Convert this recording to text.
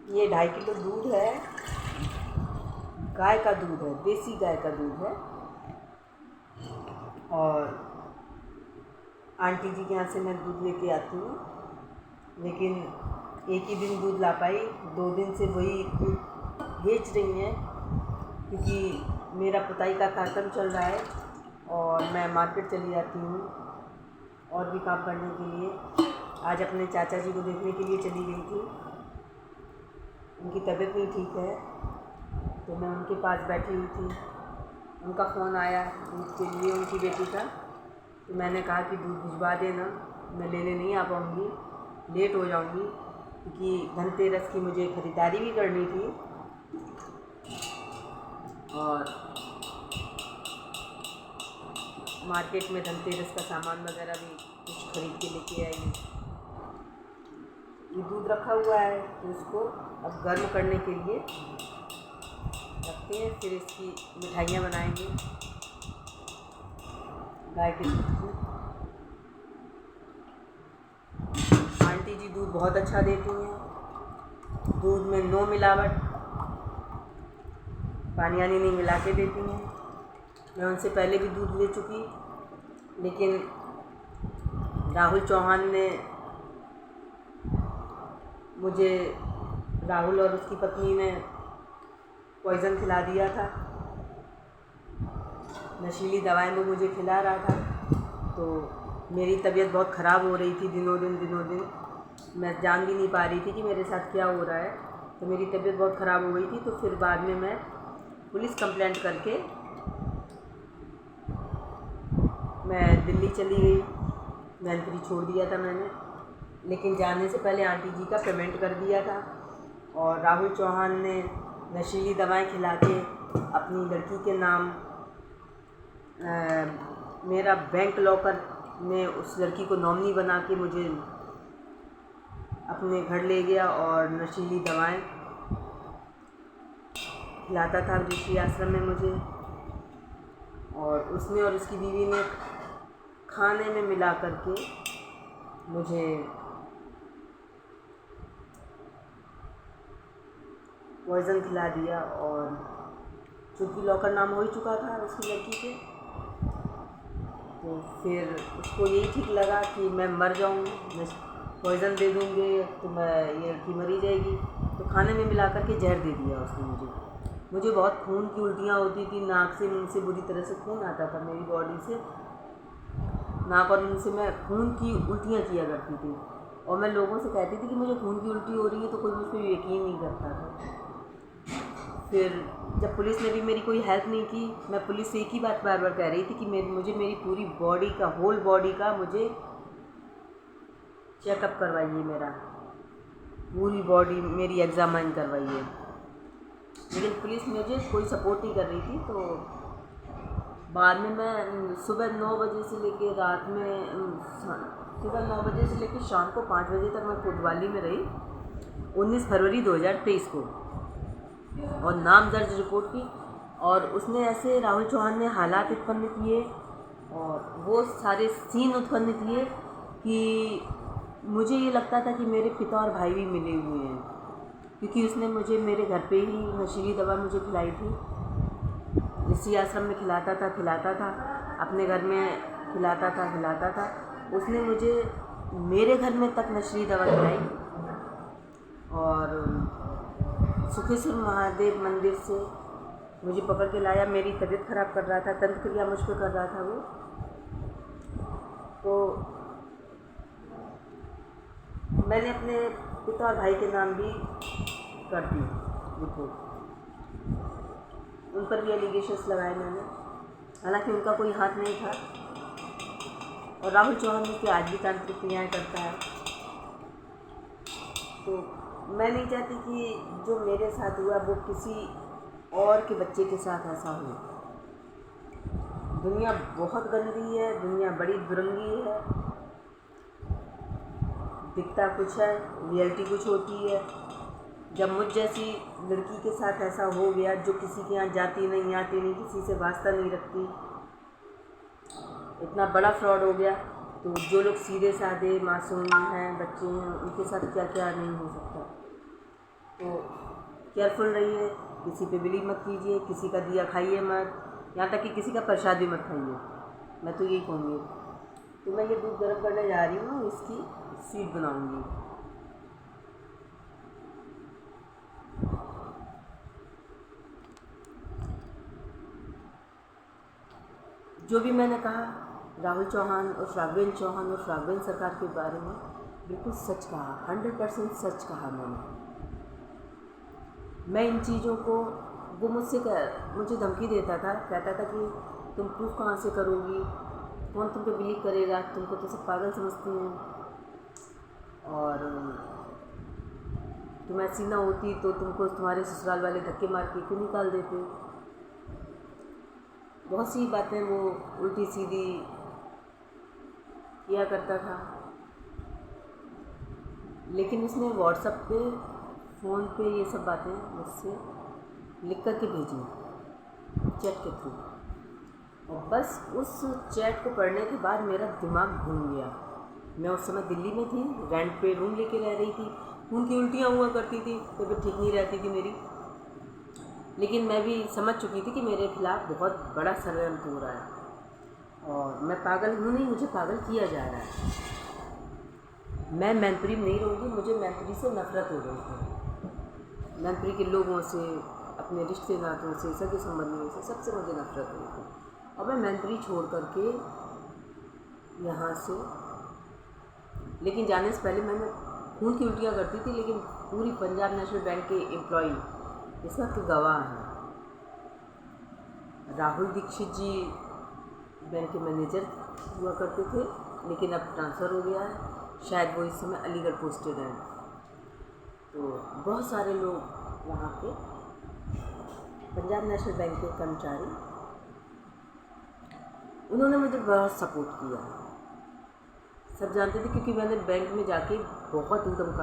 ये 2.5 किलो दूध है, गाय का दूध है, देसी गाय का दूध है। और आंटी जी के यहाँ से मैं दूध लेके आती हूँ, लेकिन एक ही दिन दूध ला पाई, 2 दिन से वही दूध बेच रही हैं, क्योंकि मेरा पुताई का कार्यक्रम चल रहा है और मैं मार्केट चली जाती हूँ और भी काम करने के लिए। आज अपने चाचा जी को देखने के लिए चली गई थी, उनकी तबीयत नहीं ठीक है, तो मैं उनके पास बैठी हुई थी। उनका फ़ोन आया दूध के लिए, उनकी बेटी का, तो मैंने कहा कि दूध भिजवा देना, मैं लेने नहीं आ पाऊँगी, लेट हो जाऊँगी, क्योंकि धनतेरस की मुझे ख़रीदारी भी करनी थी और मार्केट में धनतेरस का सामान वगैरह भी कुछ खरीद के लेके आई। ये दूध रखा हुआ है तो इसको अब गर्म करने के लिए रखते हैं, फिर इसकी मिठाइयाँ बनाएंगे गाय के दूध की। आंटी जी दूध बहुत अच्छा देती हैं, दूध में नो मिलावट, पानी आनी नहीं मिला के देती हैं। मैं उनसे पहले भी दूध ले चुकी, लेकिन राहुल चौहान ने मुझे, राहुल और उसकी पत्नी ने पॉइज़न खिला दिया था, नशीली दवाएं वो मुझे खिला रहा था, तो मेरी तबीयत बहुत ख़राब हो रही थी दिनों दिन। मैं जान भी नहीं पा रही थी कि मेरे साथ क्या हो रहा है, तो मेरी तबीयत बहुत ख़राब हो गई थी। तो फिर बाद में मैं पुलिस कंप्लेंट करके मैं दिल्ली चली गई, मैनपुरी छोड़ दिया था मैंने, लेकिन जाने से पहले आंटी जी का पेमेंट कर दिया था। और राहुल चौहान ने नशीली दवाएं खिला के अपनी लड़की के नाम मेरा बैंक लॉकर में उस लड़की को नॉमिनी बना के मुझे अपने घर ले गया और नशीली दवाएं खिलाता था ऋषि आश्रम में मुझे। और उसने और उसकी बीवी ने खाने में मिला करके मुझे पॉइज़न खिला दिया। और चूँकि लॉकर नाम हो ही चुका था उसकी लड़की के, तो फिर उसको यही ठीक लगा कि मैं मर जाऊँ, मैं पॉइज़न दे दूँगी तो मैं ये लड़की मरी जाएगी, तो खाने में मिला करके जहर दे दिया उसने मुझे बहुत खून की उल्टियाँ होती थी, नाक से मुँह से बुरी तरह से खून आता था मेरी बॉडी से, नाक और मुँह से मैं खून की उल्टियाँ किया करती थी। और मैं लोगों से कहती थी कि मुझे खून की उल्टी हो रही है, तो कोई मुझ पर यकीन नहीं करता था। फिर जब पुलिस ने भी मेरी कोई हेल्प नहीं की, मैं पुलिस से एक ही बात बार बार कह रही थी कि मुझे मेरी पूरी बॉडी का, होल बॉडी का मुझे चेकअप करवाइए, मेरा पूरी बॉडी मेरी एग्ज़ामाइन करवाइए। लेकिन पुलिस मुझे कोई सपोर्ट नहीं कर रही थी। तो बाद में मैं सुबह 9 बजे से लेके सुबह 9 बजे से लेकर शाम को 5 बजे तक मैं कोतवाली में रही, 19 फरवरी 2023 को, और नाम दर्ज रिपोर्ट की। और उसने ऐसे राहुल चौहान ने हालात उत्पन्न किए और वो सारे सीन उत्पन्न किए कि मुझे ये लगता था कि मेरे पिता और भाई भी मिले हुए हैं, क्योंकि उसने मुझे मेरे घर पे ही नशीली दवा मुझे खिलाई थी। इसी आश्रम में खिलाता था, अपने घर में खिलाता था। उसने मुझे मेरे घर में तक नशीली दवा खिलाई। और सुखेश्वर महादेव मंदिर से मुझे पकड़ के लाया, मेरी तबीयत ख़राब कर रहा था, तंत्र क्रिया मुझ पर कर रहा था वो। तो मैंने अपने पिता और भाई के नाम भी कर दी रिपोर्ट, उन पर भी एलिगेशंस लगाए मैंने, हालांकि उनका कोई हाथ नहीं था। और राहुल चौहान की आज भी तांत्रिक क्रियाएँ करता है। तो मैं नहीं चाहती कि जो मेरे साथ हुआ वो किसी और के बच्चे के साथ ऐसा हो। दुनिया बहुत गंदी है, दुनिया बड़ी दुरंगी है, दिखता कुछ है, रियलिटी कुछ होती है। जब मुझ जैसी लड़की के साथ ऐसा हो गया, जो किसी के यहाँ जाती नहीं, आती नहीं, किसी से वास्ता नहीं रखती, इतना बड़ा फ्रॉड हो गया, तो जो लोग सीधे साधे मासूम हैं, बच्चे हैं, उनके साथ क्या क्या नहीं हो सकता। तो केयरफुल रहिए, किसी पे बिलीव मत कीजिए, किसी का दिया खाइए मत, यहाँ तक कि किसी का प्रसाद भी मत खाइए। मैं तो यही कहूँगी। तो मैं ये दूध गर्म करने जा रही हूँ, इसकी स्वीट बनाऊँगी। जो भी मैंने कहा राहुल चौहान और श्राव्यन चौहान और श्राव्यन सरकार के बारे में, बिल्कुल सच कहा, 100% सच कहा मैंने। मैं इन चीज़ों को, वो मुझे धमकी देता था, कहता था कि तुम प्रूफ कहाँ से करोगी, कौन तुम पे बिलीव करेगा, तुमको तो सब पागल समझती हैं, और तुम ऐसी ना होती तो तुमको तुम्हारे ससुराल वाले धक्के मार के क्यों निकाल देते। बहुत सी बातें वो उल्टी सीधी किया करता था। लेकिन उसने व्हाट्सएप पे, फ़ोन पे ये सब बातें मुझसे लिख कर के भेजी, चैट के थ्रू। और बस उस चैट को पढ़ने के बाद मेरा दिमाग घूम गया। मैं उस समय दिल्ली में थी, रेंट पे रूम लेके रह रही थी, खून की उल्टियाँ हुआ करती थी, तबीयत ठीक नहीं रहती थी मेरी। लेकिन मैं भी समझ चुकी थी कि मेरे खिलाफ़ बहुत बड़ा षड्यंत्र हो रहा है और मैं पागल हूँ नहीं, मुझे पागल किया जा रहा है। मैं मैनपुरी में नहीं रहूँगी, मुझे मैनपुरी से नफ़रत हो गई थी। मैनपुरी के लोगों से, अपने रिश्ते नातों से, सगे संबंधियों से, सबसे मुझे नफ़रत हुई थी। और मैं मैनपुरी छोड़ करके यहाँ से, लेकिन जाने से पहले मैंने खून की उल्टियाँ करती थी, लेकिन पूरी पंजाब नेशनल बैंक के एम्प्लॉई इसका के गवाह हैं। राहुल दीक्षित जी बैंक के मैनेजर हुआ करते थे, लेकिन अब ट्रांसफ़र हो गया है, शायद वो इस समय अलीगढ़ पोस्टेड हैं। तो बहुत सारे लोग वहाँ पे पंजाब नेशनल बैंक के कर्मचारी, उन्होंने मुझे बहुत सपोर्ट किया। सब जानते थे क्योंकि मैंने बैंक में जाके बहुत इनकम